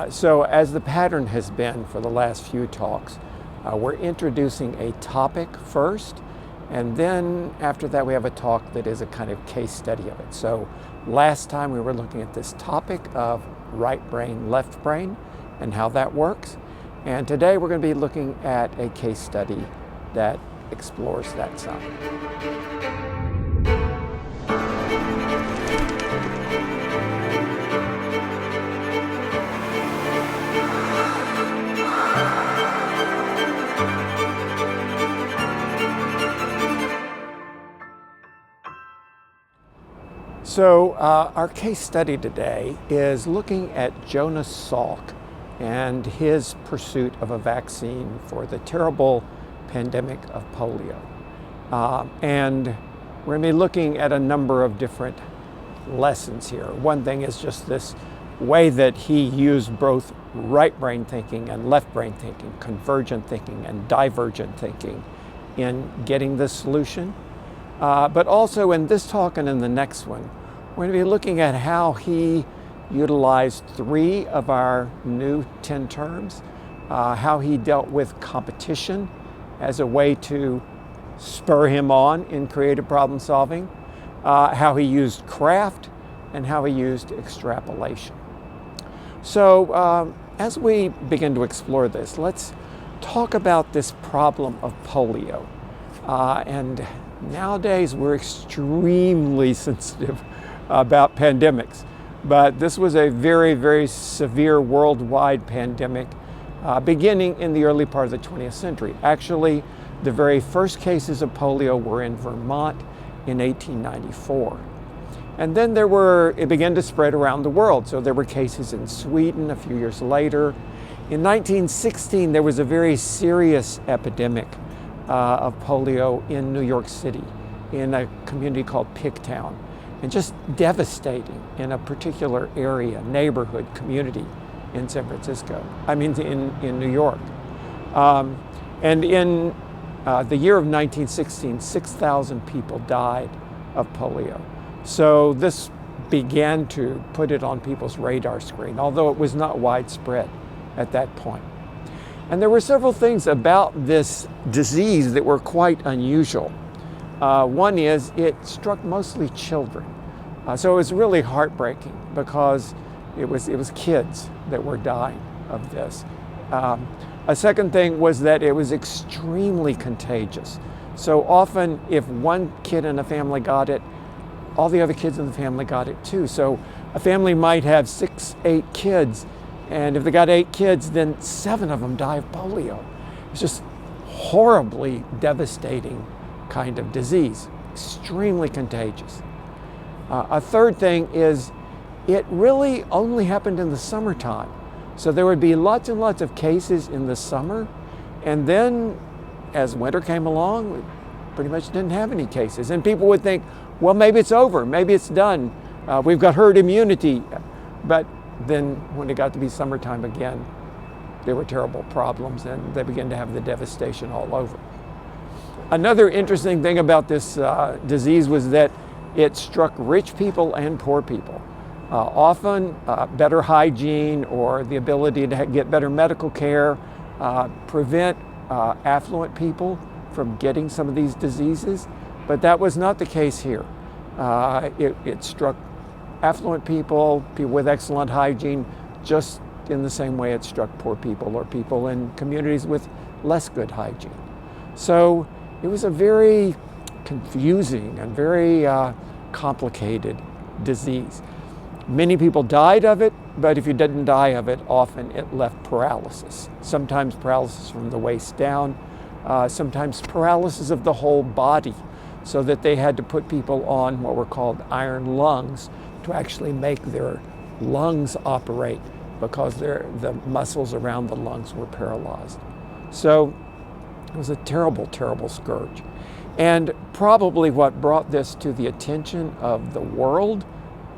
So as the pattern has been for the last few talks, we're introducing a topic first, and then after that we have a talk that is a kind of case study of it. So last time we were looking at this topic of right brain, left brain, and how that works. And today we're going to be looking at a case study that explores that side. So our case study today is looking at Jonas Salk and his pursuit of a vaccine for the terrible pandemic of polio. And we're going to be looking at a number of different lessons here. One thing is just this way that he used both right brain thinking and left brain thinking, convergent thinking and divergent thinking in getting this solution. But also in this talk and in the next one, we're going to be looking at how he utilized 3 of our new 10 terms, how he dealt with competition as a way to spur him on in creative problem solving, how he used craft, and how he used extrapolation. So as we begin to explore this, let's talk about this problem of polio. And nowadays we're extremely sensitive about pandemics, but this was a very, very severe worldwide pandemic beginning in the early part of the 20th century. Actually, the very first cases of polio were in Vermont in 1894. And then it began to spread around the world. So there were cases in Sweden a few years later. In 1916, there was a very serious epidemic of polio in New York City, in a community called Pigtown, and just devastating in a particular area, neighborhood, community in San Francisco, in New York. And in the year of 1916, 6,000 people died of polio. So this began to put it on people's radar screen, although it was not widespread at that point. And there were several things about this disease that were quite unusual. One is it struck mostly children. So it was really heartbreaking because it was kids that were dying of this. A second thing was that it was extremely contagious. So often if one kid in a family got it, all the other kids in the family got it too. So a family might have 6, 8 kids, and if they got 8 kids, then 7 of them die of polio. It's just horribly devastating kind of disease, extremely contagious. A third thing is it really only happened in the summertime. So there would be lots and lots of cases in the summer, and then as winter came along, we pretty much didn't have any cases. And people would think, well, maybe it's over, maybe it's done. We've got herd immunity. But then when it got to be summertime again, there were terrible problems, and they began to have the devastation all over. Another interesting thing about this disease was that it struck rich people and poor people. Often better hygiene or the ability to get better medical care prevent affluent people from getting some of these diseases, but that was not the case here. It struck affluent people, people with excellent hygiene, just in the same way it struck poor people or people in communities with less good hygiene. So it was a very confusing and very complicated disease. Many people died of it, but if you didn't die of it, often it left paralysis. Sometimes paralysis from the waist down, sometimes paralysis of the whole body, so that they had to put people on what were called iron lungs to actually make their lungs operate because the muscles around the lungs were paralyzed. So it was a terrible, terrible scourge. And probably what brought this to the attention of the world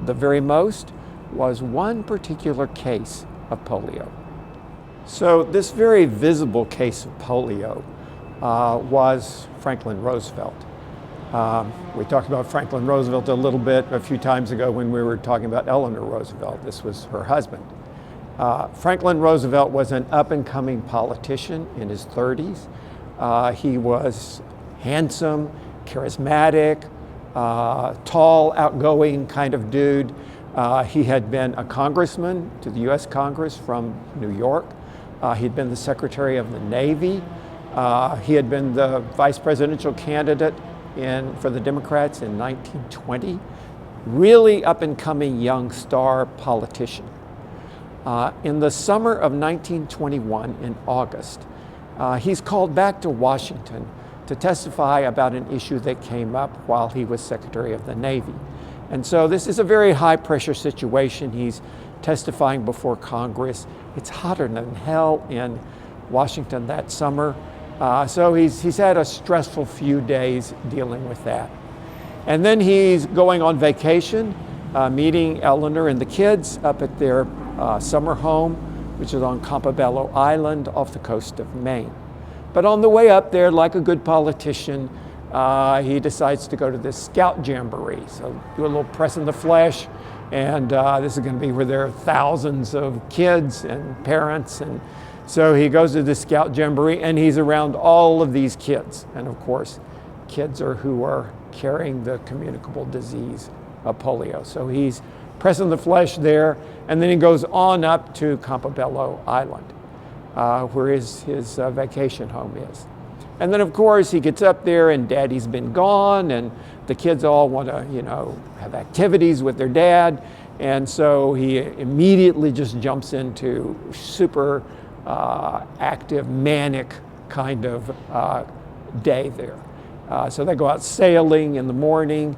the very most was one particular case of polio. So this very visible case of polio was Franklin Roosevelt. We talked about Franklin Roosevelt a little bit a few times ago when we were talking about Eleanor Roosevelt. This was her husband. Franklin Roosevelt was an up-and-coming politician in his 30s. He was handsome, charismatic, tall, outgoing kind of dude. He had been a congressman to the U.S. Congress from New York. He'd been the Secretary of the Navy. He had been the vice presidential candidate for the Democrats in 1920. Really up-and-coming young star politician. In the summer of 1921, in August, he's called back to Washington to testify about an issue that came up while he was Secretary of the Navy. And so this is a very high-pressure situation. He's testifying before Congress. It's hotter than hell in Washington that summer. So he's had a stressful few days dealing with that. And then he's going on vacation, meeting Eleanor and the kids up at their summer home, which is on Campobello Island off the coast of Maine. But on the way up there, like a good politician, he decides to go to this scout jamboree. So do a little press in the flesh, and this is going to be where there are thousands of kids and parents. And so he goes to the scout jamboree, and he's around all of these kids. And of course, kids who are carrying the communicable disease of polio. So he's pressing the flesh there, and then he goes on up to Campobello Island, where his vacation home is. And then, of course, he gets up there, and Daddy's been gone, and the kids all want to, have activities with their dad. And so he immediately just jumps into super active, manic kind of day there. So they go out sailing in the morning.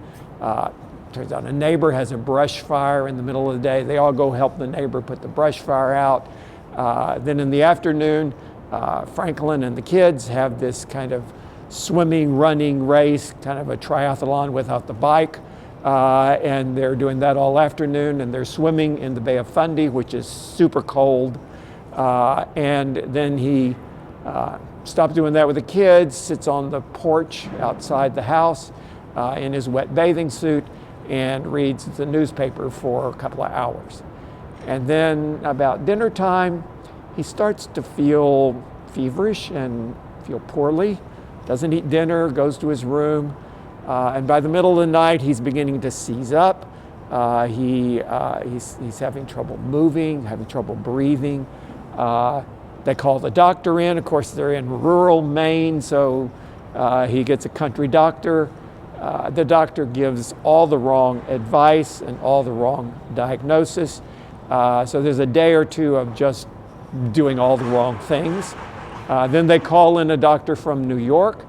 Turns out a neighbor has a brush fire in the middle of the day. They all go help the neighbor put the brush fire out. Then in the afternoon, Franklin and the kids have this kind of swimming, running race, kind of a triathlon without the bike. And they're doing that all afternoon, and they're swimming in the Bay of Fundy, which is super cold. And then he stops doing that with the kids, sits on the porch outside the house in his wet bathing suit, and reads the newspaper for a couple of hours. And then about dinner time, he starts to feel feverish and feel poorly, doesn't eat dinner, goes to his room, and by the middle of the night, he's beginning to seize up. He's having trouble moving, having trouble breathing. They call the doctor in. Of course, they're in rural Maine, so he gets a country doctor. The doctor gives all the wrong advice and all the wrong diagnosis. So there's a day or two of just doing all the wrong things. Then they call in a doctor from New York,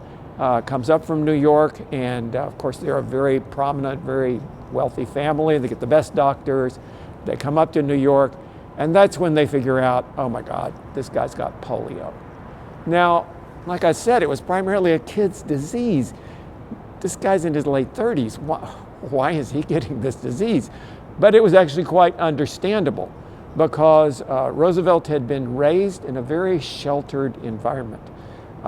comes up from New York, and of course they're a very prominent, very wealthy family. They get the best doctors. They come up to New York, and that's when they figure out, oh my God, this guy's got polio. Now, like I said, it was primarily a kid's disease. This guy's in his late 30s. Why is he getting this disease? But it was actually quite understandable, because Roosevelt had been raised in a very sheltered environment.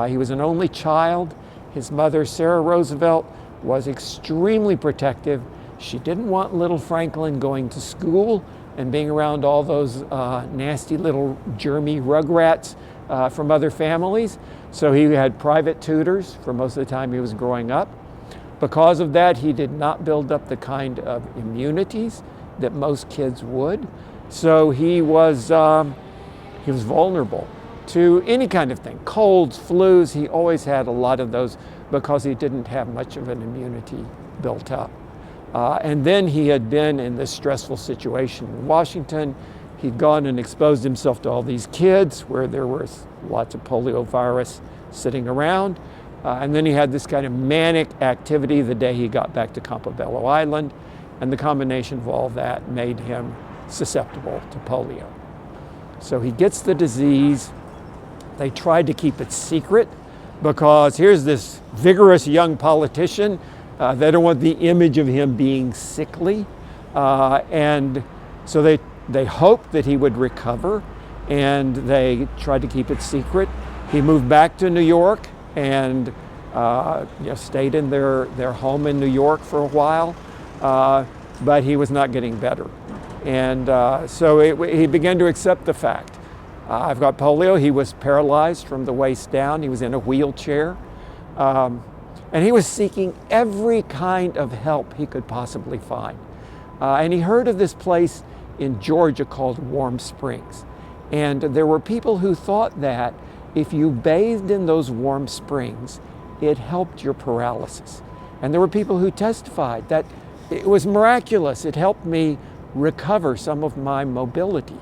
He was an only child. His mother, Sarah Roosevelt, was extremely protective. She didn't want little Franklin going to school and being around all those nasty little germy rugrats from other families. So he had private tutors for most of the time he was growing up. Because of that, he did not build up the kind of immunities that most kids would. So he was vulnerable to any kind of thing. Colds, flus, he always had a lot of those because he didn't have much of an immunity built up. And then he had been in this stressful situation in Washington. He'd gone and exposed himself to all these kids where there was lots of polio virus sitting around. And then he had this kind of manic activity the day he got back to Campobello Island. And the combination of all that made him susceptible to polio. So he gets the disease. They tried to keep it secret because here's this vigorous young politician. They don't want the image of him being sickly. And so they hoped that he would recover, and they tried to keep it secret. He moved back to New York and stayed in their home in New York for a while, but he was not getting better. And he began to accept the fact. I've got polio. He was paralyzed from the waist down. He was in a wheelchair. And he was seeking every kind of help he could possibly find. And he heard of this place in Georgia called Warm Springs. And there were people who thought that if you bathed in those warm springs, it helped your paralysis. And there were people who testified that it was miraculous. It helped me recover some of my mobility.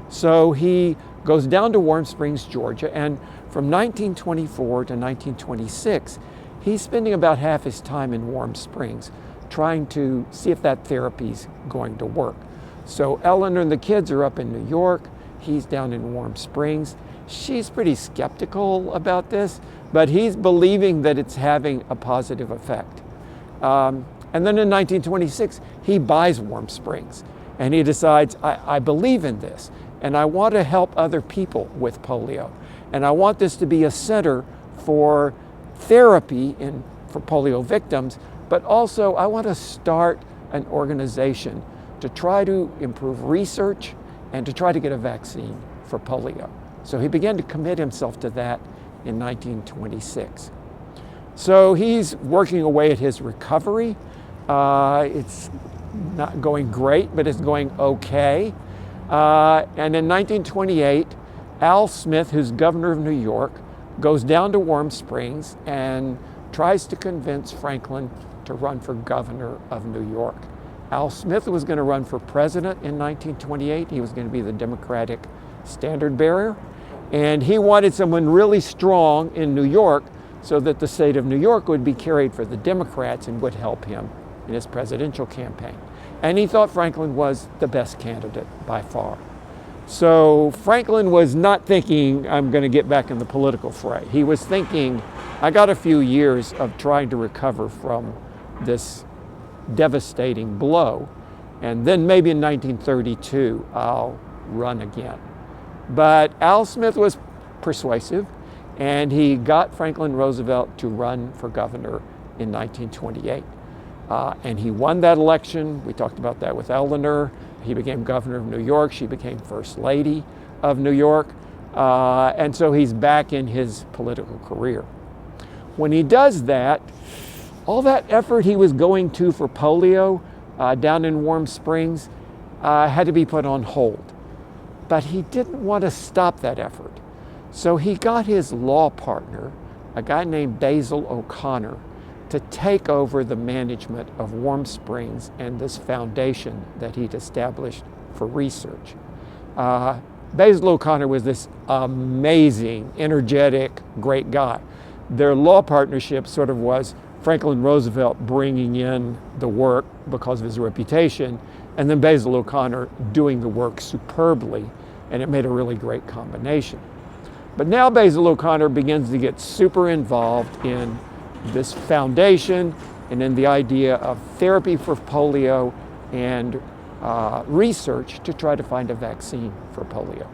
So he goes down to Warm Springs, Georgia, and from 1924 to 1926, he's spending about half his time in Warm Springs trying to see if that therapy's going to work. So Eleanor and the kids are up in New York. He's down in Warm Springs. She's pretty skeptical about this, but he's believing that it's having a positive effect. And then in 1926, he buys Warm Springs, and he decides, I believe in this, and I want to help other people with polio. And I want this to be a center for therapy for polio victims, but also I want to start an organization to try to improve research and to try to get a vaccine for polio. So he began to commit himself to that in 1926. So he's working away at his recovery. It's not going great, but it's going okay. And in 1928, Al Smith, who's governor of New York, goes down to Warm Springs and tries to convince Franklin to run for governor of New York. Al Smith was going to run for president in 1928. He was going to be the Democratic standard bearer. And he wanted someone really strong in New York so that the state of New York would be carried for the Democrats and would help him in his presidential campaign. And he thought Franklin was the best candidate by far. So Franklin was not thinking, I'm going to get back in the political fray. He was thinking, I got a few years of trying to recover from this devastating blow, and then maybe in 1932 I'll run again. But Al Smith was persuasive, and he got Franklin Roosevelt to run for governor in 1928. And he won that election. We talked about that with Eleanor. He became governor of New York. She became first lady of New York. And so he's back in his political career. When he does that, all that effort he was going to for polio down in Warm Springs had to be put on hold. But he didn't want to stop that effort. So he got his law partner, a guy named Basil O'Connor, to take over the management of Warm Springs and this foundation that he'd established for research. Basil O'Connor was this amazing, energetic, great guy. Their law partnership sort of was Franklin Roosevelt bringing in the work because of his reputation, and then Basil O'Connor doing the work superbly, and it made a really great combination. But now Basil O'Connor begins to get super involved in this foundation and in the idea of therapy for polio and research to try to find a vaccine for polio.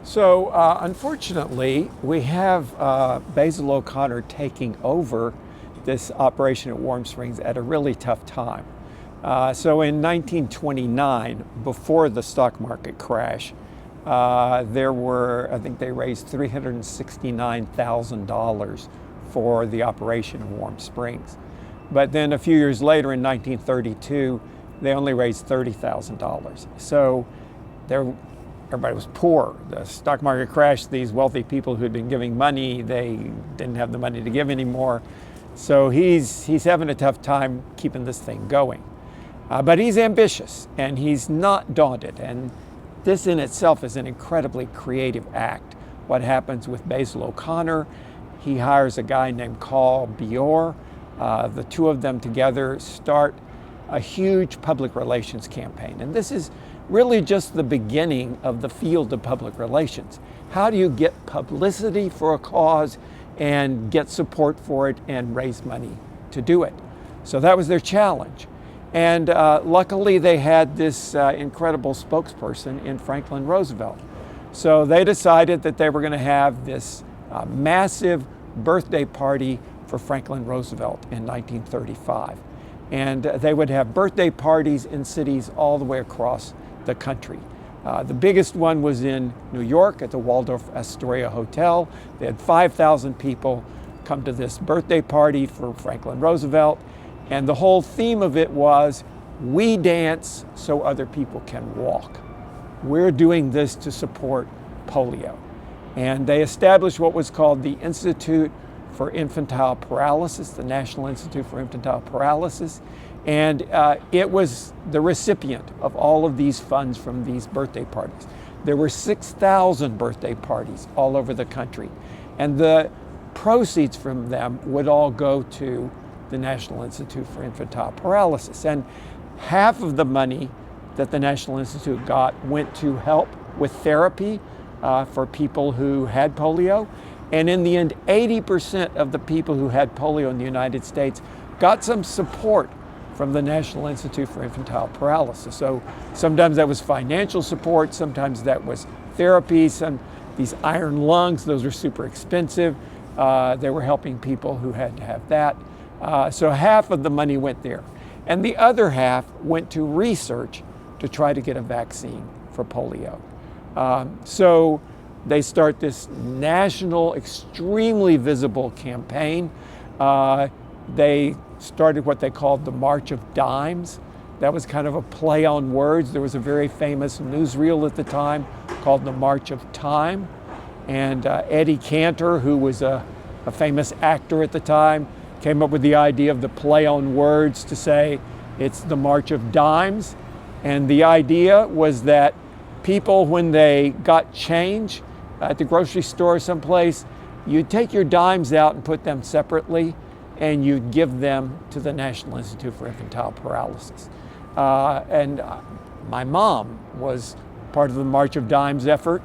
So unfortunately, we have Basil O'Connor taking over this operation at Warm Springs at a really tough time. So in 1929, before the stock market crash, there were, I think they raised $369,000 for the operation of Warm Springs. But then a few years later, in 1932, they only raised $30,000. So everybody was poor. The stock market crashed. These wealthy people who had been giving money, they didn't have the money to give anymore. So he's having a tough time keeping this thing going. But he's ambitious, and he's not daunted. And this in itself is an incredibly creative act. What happens with Basil O'Connor, he hires a guy named Carl Bior. The two of them together start a huge public relations campaign. And this is really just the beginning of the field of public relations. How do you get publicity for a cause and get support for it and raise money to do it? So that was their challenge. And luckily they had this incredible spokesperson in Franklin Roosevelt. So they decided that they were going to have this massive birthday party for Franklin Roosevelt in 1935. And they would have birthday parties in cities all the way across the country. The biggest one was in New York at the Waldorf Astoria Hotel. They had 5,000 people come to this birthday party for Franklin Roosevelt. And the whole theme of it was, we dance so other people can walk. We're doing this to support polio. And they established what was called the Institute for Infantile Paralysis, the National Institute for Infantile Paralysis. And it was the recipient of all of these funds from these birthday parties. There were 6,000 birthday parties all over the country. And the proceeds from them would all go to the National Institute for Infantile Paralysis. And half of the money that the National Institute got went to help with therapy for people who had polio. And in the end, 80% of the people who had polio in the United States got some support from the National Institute for Infantile Paralysis. So sometimes that was financial support, sometimes that was therapy, these iron lungs, those are super expensive. They were helping people who had to have that. So half of the money went there. And the other half went to research to try to get a vaccine for polio. So they start this national, extremely visible campaign. They started what they called the March of Dimes. That was kind of a play on words. There was a very famous newsreel at the time called the March of Time. And Eddie Cantor, who was a famous actor at the time, came up with the idea of the play on words to say it's the March of Dimes. And the idea was that people, when they got change at the grocery store someplace, you'd take your dimes out and put them separately, and you'd give them to the National Institute for Infantile Paralysis. And my mom was part of the March of Dimes effort.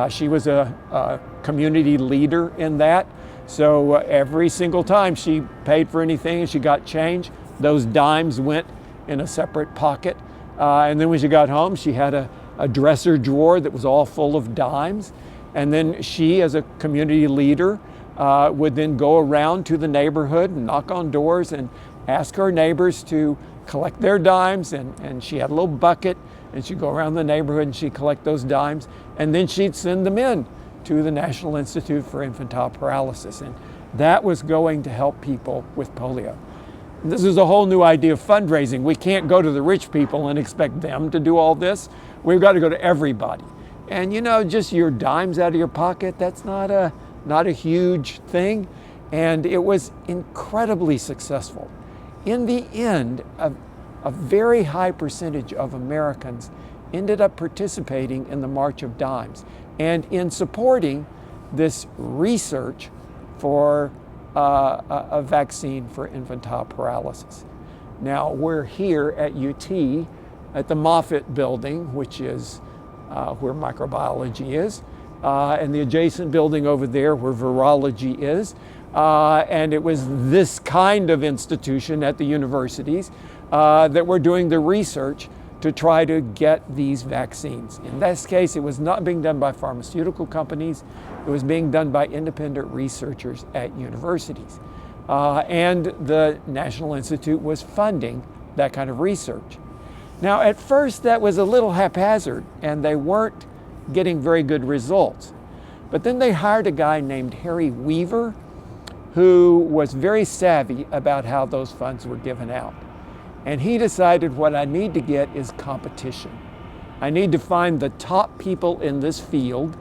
She was a community leader in that. So every single time she paid for anything and she got change, those dimes went in a separate pocket. And then when she got home, she had a dresser drawer that was all full of dimes. And then she, as a community leader, would then go around to the neighborhood and knock on doors and ask her neighbors to collect their dimes. And she had a little bucket, and she'd go around the neighborhood and she'd collect those dimes. And then she'd send them in to the National Institute for Infantile Paralysis. And that was going to help people with polio. And this is a whole new idea of fundraising. We can't go to the rich people and expect them to do all this. We've got to go to everybody. And you know, just your dimes out of your pocket, that's not a huge thing. And it was incredibly successful. In the end, a very high percentage of Americans ended up participating in the March of Dimes and in supporting this research for a vaccine for infantile paralysis. Now, we're here at UT at the Moffitt building, which is where microbiology is, and the adjacent building over there where virology is. And it was this kind of institution at the universities that were doing the research to try to get these vaccines. In this case, it was not being done by pharmaceutical companies. It was being done by independent researchers at universities. And the National Institute was funding that kind of research. Now, at first, that was a little haphazard, and they weren't getting very good results. But then they hired a guy named Harry Weaver, who was very savvy about how those funds were given out. And he decided, what I need to get is competition. I need to find the top people in this field,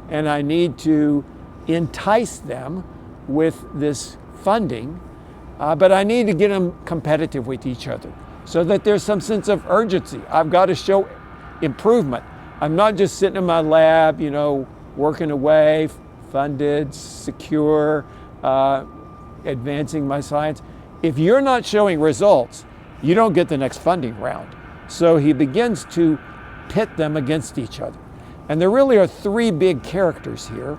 and I need to entice them with this funding, but I need to get them competitive with each other so that there's some sense of urgency. I've got to show improvement. I'm not just sitting in my lab, you know, working away, funded, secure, advancing my science. If you're not showing results, you don't get the next funding round. So he begins to pit them against each other. And there really are three big characters here.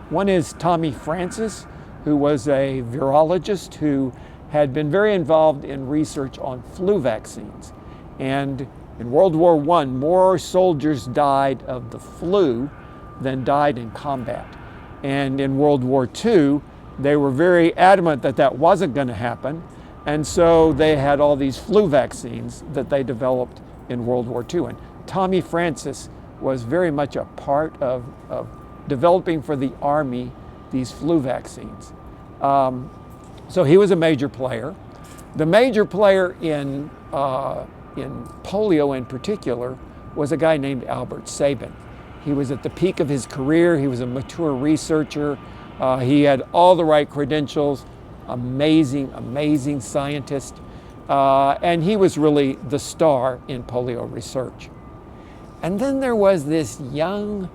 One is Tommy Francis, who was a virologist who had been very involved in research on flu vaccines. And in World War I, more soldiers died of the flu than died in combat. And in World War II, they were very adamant that that wasn't going to happen. And so they had all these flu vaccines that they developed in World War II. And Tommy Francis was very much a part of developing for the Army these flu vaccines. So he was a major player. The major player in polio in particular was a guy named Albert Sabin. He was at the peak of his career. He was a mature researcher. He had all the right credentials, amazing scientist. And he was really the star in polio research. And then there was this young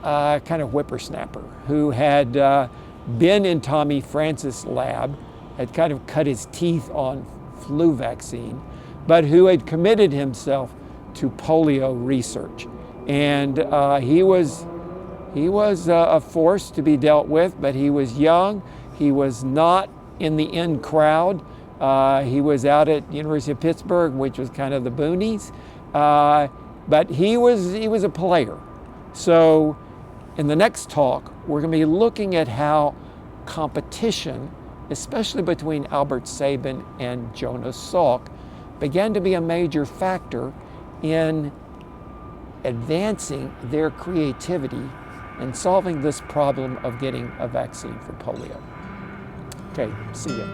kind of whippersnapper who had been in Tommy Francis' lab, had kind of cut his teeth on flu vaccine, but who had committed himself to polio research. And he was a force to be dealt with, but he was young. He was not in the in crowd. He was out at University of Pittsburgh, which was kind of the boonies. But he was a player. So in the next talk, we're going to be looking at how competition, especially between Albert Sabin and Jonas Salk, began to be a major factor in advancing their creativity and solving this problem of getting a vaccine for polio. Okay, see ya.